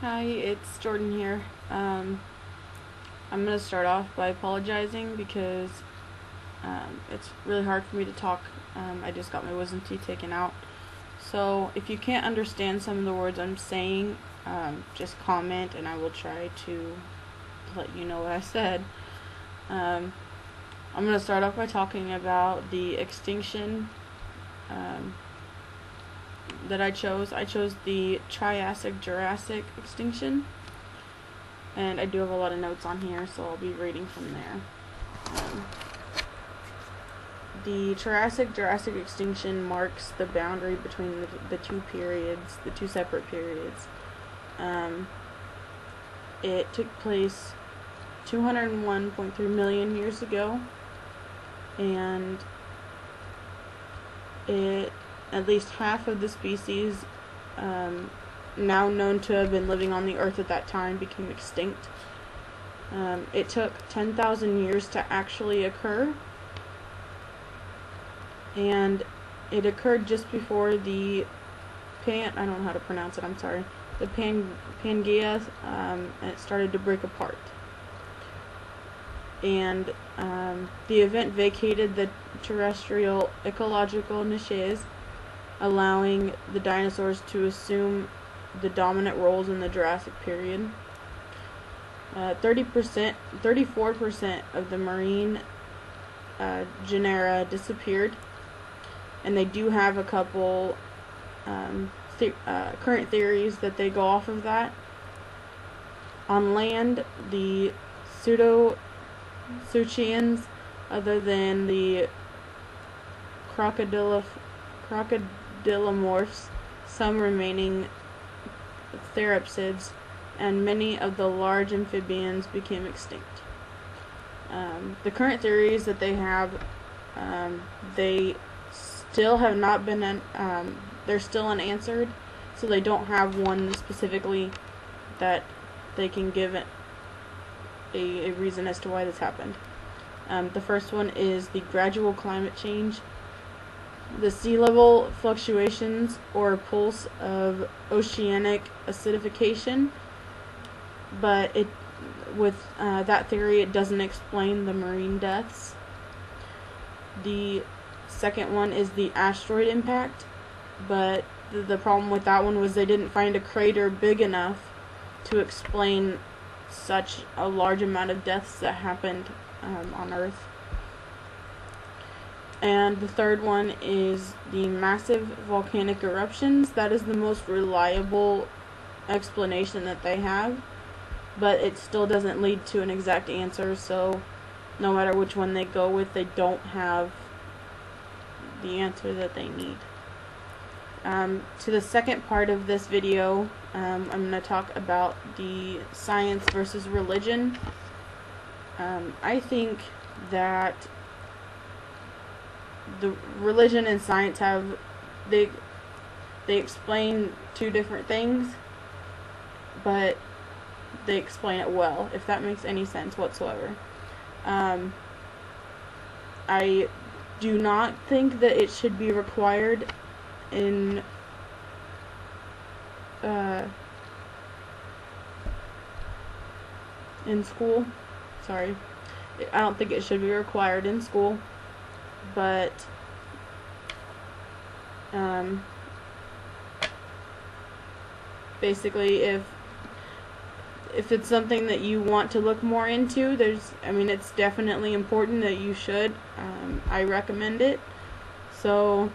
Hi, it's Jordan here. I'm going to start off by apologizing because it's really hard for me to talk. I just got my wisdom teeth taken out. So if you can't understand some of the words I'm saying, just comment and I will try to let you know what I said. I'm going to start off by talking about the extinction that I chose. I chose the Triassic-Jurassic extinction, and I do have a lot of notes on here, so I'll be reading from there. The Triassic-Jurassic extinction marks the boundary between the two periods, the two separate periods. It took place 201.3 million years ago, and at least half of the species now known to have been living on the Earth at that time became extinct. It took 10,000 years to actually occur, and it occurred just before the I don't know how to pronounce it, I'm sorry, the Pangea, and it started to break apart. And the event vacated the terrestrial ecological niches, allowing the dinosaurs to assume the dominant roles in the Jurassic period. 34% of the marine genera disappeared, and they do have a couple current theories that they go off of that. On land, the pseudosuchians, other than the crocodilomorphs, some remaining therapsids, and many of the large amphibians became extinct. The current theories that they have, they still have not been, they're still unanswered, so they don't have one specifically that they can give it a reason as to why this happened. The first one is the gradual climate change. The sea level fluctuations or pulse of oceanic acidification, but with that theory, it doesn't explain the marine deaths. The second one is the asteroid impact, but the problem with that one was they didn't find a crater big enough to explain such a large amount of deaths that happened on Earth. And the third one is the massive volcanic eruptions. That is the most reliable explanation that they have, but it still doesn't lead to an exact answer, so no matter which one they go with, they don't have the answer that they need. To the second part of this video, I'm going to talk about the science versus religion. I think that the religion and science have, they explain two different things, but they explain it well, if that makes any sense whatsoever. I do not think that it should be required in school. Sorry. I don't think it should be required in school, but basically if it's something that you want to look more into, it's definitely important that you should. I recommend it. So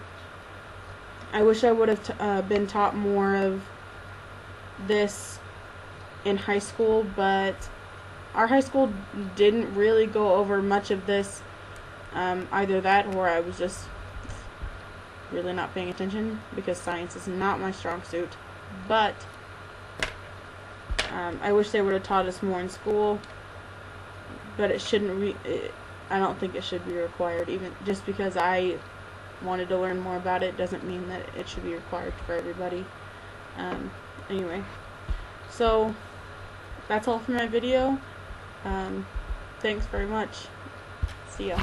I wish I would have been taught more of this in high school, but our high school didn't really go over much of this. Either that, or I was just really not paying attention, because science is not my strong suit. But I wish they would have taught us more in school, but it shouldn't I don't think it should be required. Even just because I wanted to learn more about it doesn't mean that it should be required for everybody. Anyway, so that's all for my video. Thanks very much. See ya.